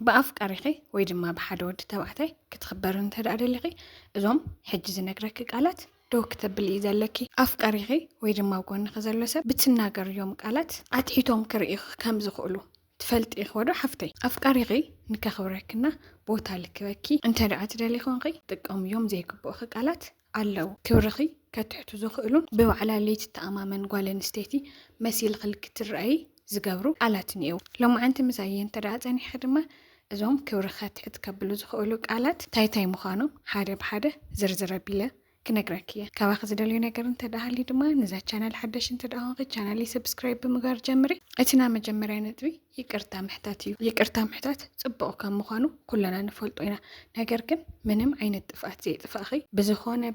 بأفكاري ويدما بحد ود تبعتي كتخبرن تدادلي ازوم حجز نقرك قالات دو كتب لي زلكي أفكاري ويدما وكون خزلسه بتناقر يوم قالات عتحيتهم كريخ كم زخولو تفلت إخوادو حفتي أفكاري نكخبركنا بوتا لكبكي انت رأت دالي خونغي تقوم يوم زي كبوخ قالات علو كورخي كتحتو زخولون بوعلا ليت تأمامن قوالن ستيتي مسيل خلق ترأي زقابرو قالاتنيو لو ما أنت مسايين ترأتني خدمة ازوم كورخات تقبلو زخولو قالات تاي مخانو حادة بحادة زرزر بيلا كنقرأكيه كواخذ دليل نقرن تداهلي دما نزا channel حدش انت داهونغي channel سبسكرايب بمقار جمري اتنا مجمرين ندوي يقرتا محتاتيو يقرتا محتات صبقو كم مخانو كلنا نفلطوينا نقركن منم عين التفاات زي تفاخي بزيخونة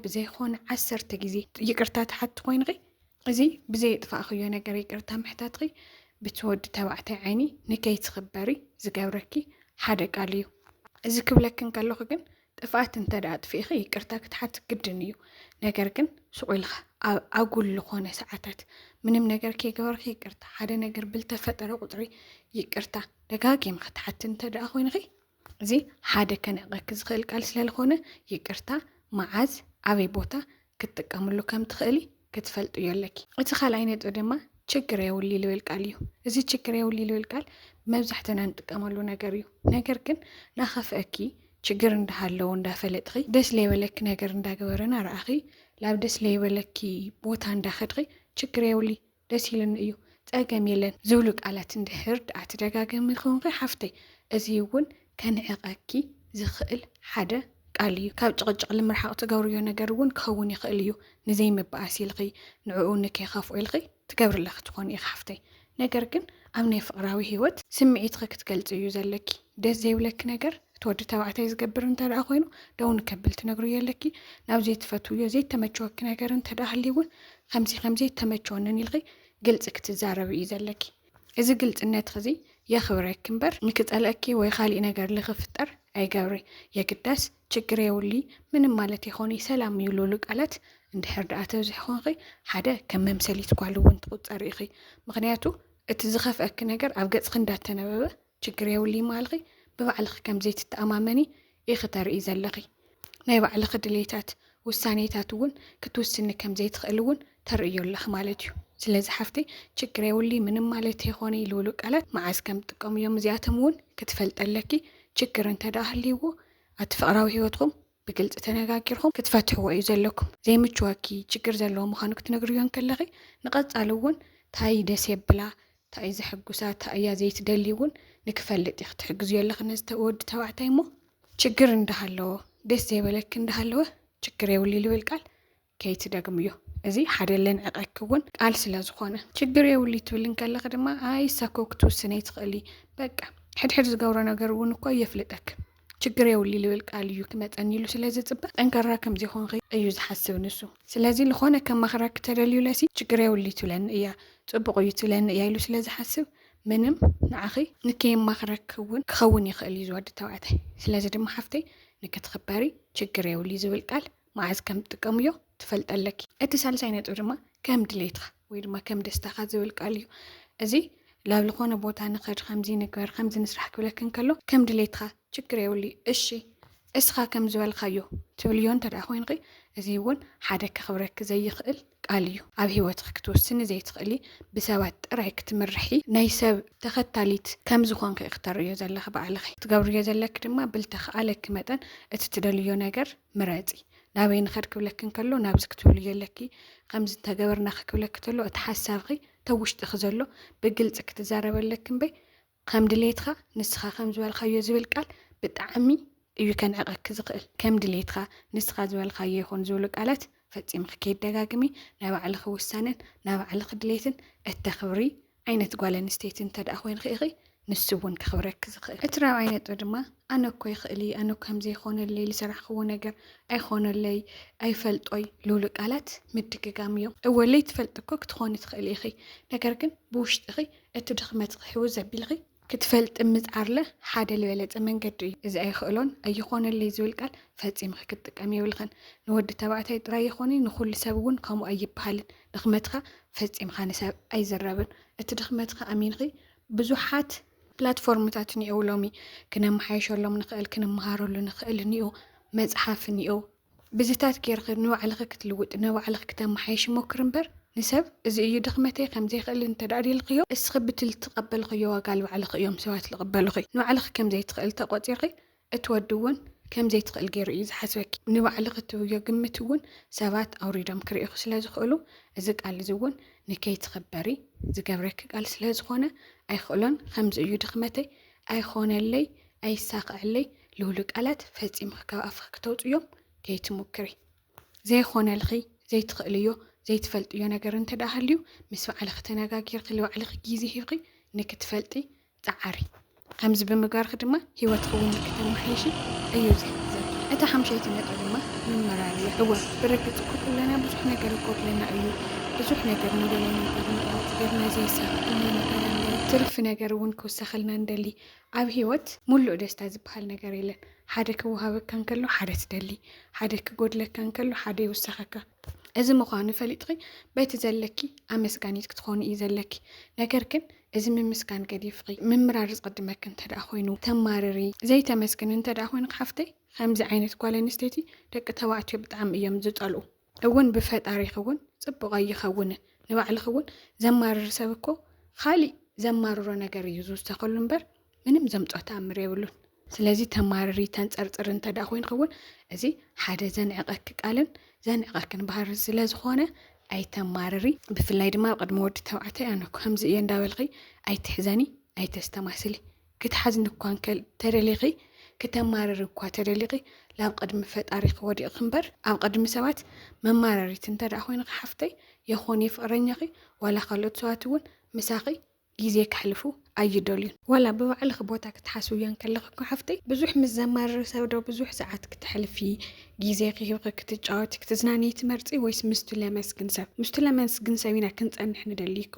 10 تجزي يقرتا تحت خوينغي ازي بزي تفاخيو نقر يقرتا محتاتغي بتود تبعتي عيني نكي تخبري زقاوركي حدا قاليو ازي كبلكن قالوخ طفات انت دات فيخي يقرتاك تحت قدنيو نگركن سويلخ اقول لخونه ساعات منم نگر كي غورخ يقرتا حدا نگر بالتفطر قطري يقرتا دغاغيم تحت انت دا خوينغي زي حدا كنقك زخل قال سلالخونه يقرتا معاز ابي بوتا كتقاملو كم تخلي كتفلطو يلكي اتي خلاينت دما ችግር ያውሊ ልብል ቃል እዩ እዚ ችግር ያውሊ ልብል ቃል መብዛሕተና እንጥቀመሉ ነገር እዩ ነገር ግን ናኸፈኪ ችግር እንዳሃለው እንዳፈለጥኺ ደስ ለይበለክ ነገር እንዳገበረና ራኺ ላብ ደስ ለይበለኪ ቦታ እንዳኸድኺ ችግር ያውሊ ደስ ይልን እዩ ጸገም የለን ዝብሉ ቃላት እንድህርድ አትደጋገም ይኹንኺ ሓፍተይ እዚ እውን ከንዕቀኪ ዝኽእል ሓደ ቃል እዩ ካብ ጭቅጭቅ ልምርሓቅ ትገብርዮ ነገር እውን ክኸውን ይኽእል እዩ ንዘይ ምባኣስ ኢልኺ ንዕኡ ንከይኸፍኦ ኢልኺ ትገብርለኽ ትኾን ኢኻ ሓፍተይ ነገር ግን ኣብ ናይ ፍቅራዊ ህይወት ስምዒትך ክትገልጽ እዩ ዘለኪ ደስ ዘይብለክ ነገር تود تبعتي زقبر انت دا خوينو دون كبلت نغرو يلكي ناو زيت فتويو زيت تمچوك نغر انت دا هليون 50 تمچونن يلغي قلصك تزارب يزلكي اذا قلت انت خزي يا خبرك كمبر نكتالكي وي خالي نغر لغفطر اي غوري يا قداس ችግር يولي من ማለት يخوني سلام يلولو قالت እንደ ህርዳአተ ዝኾንኺ ሓደ ከም መምሰሊት ጓልውን ትቁጠር ኢኺ ምክንያቱ እቲ ዝኸፍአክ ነገር ኣብ ገጽክ እንዳተነበበ ችግር يولي ማልኺ ببعلخ كم زيت التأمامني يختار إزلخي ناي بعلخ دليتات والسانيتات ون كتوسن كم زيت خلون تريو لخ مالتيو سلاز حفتي شكري ولي من مالتي خوني لولوك قالت معاز كم تقوم يوم زياتمون كتفلت لكي شكر انت داهليو اتفقراو هيوتكم بقلت تناغاكيرهم كتفتحوا يزلكم زي متشواكي شكر زلو مخانو كتنغريون كلغي نقص علون تاي دس يبلا تاي زحقوسات تاي زيت دليون نكفلت يختحقز يلخ نزتود تبعتي مو ችግር እንዳሃለው ደስ ይበለክ እንዳሃለው ችግር يولي ልብል ቃል ከይት ደግምዮ እዚ ሓደለን ዕቀክውን ቃል ስለዝኾነ ችግር يولي ትብልን ከለኸ ድማ አይ ሳኮክቱ ስነይት ኸሊ በቃ ሕድሕድ ዝገብሮ ነገር እውን እኮ ይፍልጠክ ችግር يولي ልብል ቃል እዩ ክመጠን ይሉ ስለዚ ጽበ ጠንከራ ከም ዝኾን እዩ ዝሐስብ ንሱ ስለዚ ለኾነ ከም ማኽራክ ተደልዩ ለሲ ችግር يولي ትብለን እያ ጽብቆ ይትብለን እያ ይሉ ስለዚ ሐስብ منم نعخي نكيم مخركون كخوني خلي زود توعته سلازم دم حفتي نكتخبري شكر يولي زول قال معز كم تقميو تفلت لك اتصال ساينت ورما كم دليتخ ويرما كم دستخ زول قاليو ازي لا لخونه بوتا نخرج 50 نكبر 50 نسرح كلكن كلو كم دليتخ شكر يولي اشي اسخا كم زول خيو توليون تداخوين غي ازي ون حدا كخبرك زي يخل قاليو ኣብ ህይወትክ ክትወስን ዘይትኽእሊ ብሰባት ጥራይ ክትምርሒ ናይ ሰብ ተኸታሊት ከም ዝኾንከ እختርዮ ዘለኽ በዓልኺ ትገብርዮ ዘለክ ድማ ብልተኽኣለክ መጠን እቲ ትደልዮ ነገር ምረፂ ናበይ ንኸድ ክብለክን ከሎ ናብዚ ክትብሉ የለኪ ከምዚ ተገበርና ክብለክ ተሎ እቲ ሓሳብኺ ተውሽጥኺ ዘሎ ብግልጽ ክትዛረበለክን በይ ከም ድሌትኻ ንስኻ ከም ዝበልካዮ ዝብል ቃል ብጣዕሚ እዩ ከንዕቀክ ዝኽእል ከም ድሌትኻ ንስኻ ዝበልካዮ ይኹን ዝብሉ ቃላት ፈጺምክ ከይደጋግሚ ናይ ባዕልኺ ውሳነን ናይ ባዕልኺ ድሌትን እተኽብሪ ዓይነት ጓል ኣንስተይቲ ተደኣ ኮይንኺ ኢኺ ንሱ እውን ክኽብረክ ዝኽእል እቲ ራብዓይ ነጥቢ ድማ ኣነ እኮ ይኽእሊ ኣነ ከም ዘይኾነለይ ዝሰራሕክዎ ነገር ኣይኾነለይ ኣይፈልጦይ ልብሉ ቃላት ምድግጋም እዮም እወለይ ትፈልጥ እኮ ክትኾኒ ትኽእል ኢኺ ነገር ግን ብውሽጢኺ እቲ ድኽመትኺ ሕውስ ዘቢልኺ ክትፈልጥ ምጽዓርለ ሓደ ልበለጸ መንገዲ እዩ እዚ ኣይኽእሎን ኣይኾነለይ ዝብል ቃል ፈጺምክ ክትጥቀም ይብልኽን ንወዲ ተባዕታይ ጥራይ ይኾኒ ንኹሉ ሰብ እውን ከምኡ ኣይበሃልን ድኽመትካ ፈጺምካ ንሰብ ኣይዘረብን እቲ ድኽመትካ ኣሚንኺ ብዙሓት ፕላትፎርምታት ንኤው ሎሚ ክነመሓይሸሎም ንኽእል ክንመሃረሉ ንኽእል ንኤው መጽሓፍ ንኤው ብዝታት ጌርክ ንባዕልክ ክትልውጥ ንባዕልክ ክተመሓይሽ ሞክር እምበር ንሰብ እዚ እዩ ድኽመተይ ከምዘይ ክእል እንተዳልልክዮ እስኺ ብትል ትቐበልክዮ ዋጋ ልባዕልክ እዮም ሰባት ዝቕበሉኺ ንባዕልክ ከምዘይ ትኽእል ተቆፂርኺ እትወድውን ከምዘይ ትኽእል ገይሩ እዩ ዝሓስበኪ ንባዕልክ እትውዮ ግምት እውን ሰባት ኣውሪዶም ክርእኹ ስለ ዝኽእሉ እዚ ቃል እዚ እውን ንከይትኽበሪ ዝገብረኪ ቃል ስለ ዝኾነ ኣይኽእሎን ከምዚ እዩ ድኽመተይ ኣይኾነለይ ኣይሳኽዐለይ ልብሉ ቃላት ፈፂምክ ካብ ኣፍክ ክተውፅዮም ከይትሙክሪ ዘይኾነልኺ ዘይትኽእልዮ ዘይትፈልጥዮ ነገር እንተዳሃልዩ ምስ ባዕልክ ተነጋጊርክ ልባዕልክ ግዜ ሂብኺ ንክትፈልጢ ፃዓሪ ከምዚ ብምግባርክ ድማ ሂወትክ እውን ንክተመሓይሺ እዩ ዝሕግዘኪ እታ ሓምሻይቲ ነጥቢ ድማ ምምራርያ እወ ብርግፅ እኮ ኩለና ብዙሕ ነገር ይጎድለና እዩ ብዙሕ ነገር ንደለይ ነገር ንቕት ገርና ዘይሳኽዐልና ነገር ኣለ ትርፊ ነገር እውን ክውሰኸልና እንደሊ ኣብ ሂወት ሙሉእ ደስታ ዝበሃል ነገር የለን ሓደ ክወሃበካ እንከሎ ሓደ ትደሊ ሓደ ክጎድለካ እንከሎ ሓደ ይውሰኸካ እዚ ምዃኑ ፈሊጥኺ በቲ ዘለኪ ኣመስጋኒት ክትኾኑ እዩ ዘለኪ ነገር ግን እዚ ምምስጋን ገዲፍኺ ምምራር ዝቕድመክ እንተደኣ ኮይኑ ተማርሪ ዘይተመስግን እንተደኣ ኮይኑ ሓፍተይ ከምዚ ዓይነት ጓል ኣንስተይቲ ደቂ ተባዕትዮ ብጣዕሚ እዮም ዝጠልኡ እውን ብፈጣሪክ እውን ፅቡቕ ኣይኸውን ንባዕልክ እውን ዘማርር ሰብ እኮ ካሊእ ዘማርሮ ነገር እዩ ዝውሰኸሉ እምበር ምንም ዘምፅኦ ተኣምር የብሉን ስለዚ ተማርሪ ተንፀርፅር እንተደኣ ኮይንክ እውን እዚ ሓደ ዘንዕቐኪ ቃልን ዘንዕቐክን ባህሪ ስለ ዝኾነ ኣይተማርሪ ብፍላይ ድማ ኣብ ቅድሚ ወዲ ተባዕታይ ኣነ ከምዚ እየ እንዳበልኺ ኣይትሕዘኒ ኣይተስተማስሊ ክትሓዝኒ እኳ ተደሊኺ ክተማርሪ እኳ ተደሊኺ ናብ ቅድሚ ፈጣሪ ክወዲቕክ እምበር ኣብ ቅድሚ ሰባት መማረሪት እንተደኣ ኮይንክ ሓፍተይ የኾነ ፍቅረኛኺ ዋላ ካልኦት ሰባት እውን ምሳኺ ግዜ ክሕልፉ ኣይደልዩን ዋላ ብባዕልክ ቦታ ክትሓስብዮን ከለኽ እኮ ሓፍተይ ብዙሕ ምስ ዘማርር ሰብ ዶ ብዙሕ ሰዓት ክትሕልፊ ግዜ ክሂብክ ክትጫወቲ ክትዝናነይ ትመርፂ ወይስ ምስቱ ለመስግን ሰብ ምስቱ ለመስግን ሰብ ኢና ክንፀንሕ ንደሊ እኮ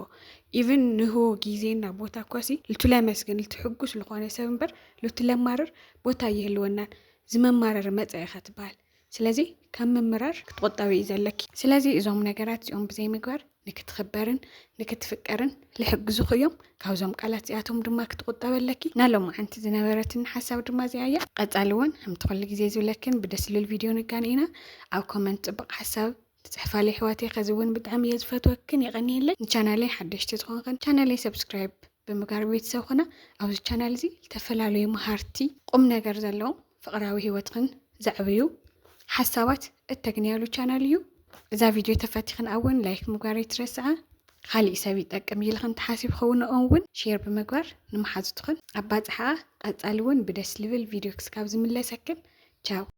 ኢቨን ንህቦ ግዜና ቦታ እኳሲ ልቱ ለመስግን ልትሕጉስ ዝኾነ ሰብ እምበር ልቱ ለማርር ቦታ ይህልወናን ዝመማረር መፅአ ኢኻ ትበሃል ስለዚ ከም ምምራር ክትቆጠቢ እዩ ዘለኪ ስለዚ እዞም ነገራት እዚኦም ብዘይ ምግባር ንክትኽበርን ንክትፍቀርን ልሕግዙኽ እዮም ካብዞም ቃላት እዚኣቶም ድማ ክትቆጠበለኪ ናሎም ዓንቲ ዝነበረትን ሓሳብ ድማ እዚኣያ ቀፃሊ እውን ከምቲ ኩሉ ግዜ ዝብለክን ብደስ ዝብል ቪድዮ ንጋኒና ኣብ ኮመንት ፅቡቕ ሓሳብ ትፅሕፋለይ ኣሕዋተይ ከዚ እውን ብጣዕሚ እየ ዝፈትወክን ይቐኒየለይ ንቻናለይ ሓደሽቲ ዝኾንክን ቻናለይ ሰብስክራይብ ብምግባር ቤተሰብ ኮና ኣብዚ ቻናል እዚ ዝተፈላለዩ መሃርቲ ቁም ነገር ዘለዎም ፍቕራዊ ሂወትክን ዘዕብዩ ሓሳባት እተግንያሉ ቻናል እዩ እዛ ቪድዮ ተፈቲኽን እውን ላይክ ምግባር ይትረስዓ ካሊእ ሰብ ይጠቅም ኢልክን ተሓሲብኸውን እውን ሼር ብምግባር ንመሓዙትክን ኣባፅሓ ቀፃሊ እውን ብደስ ልብል ቪድዮ ክስካብ ዝምለሰክን ቻው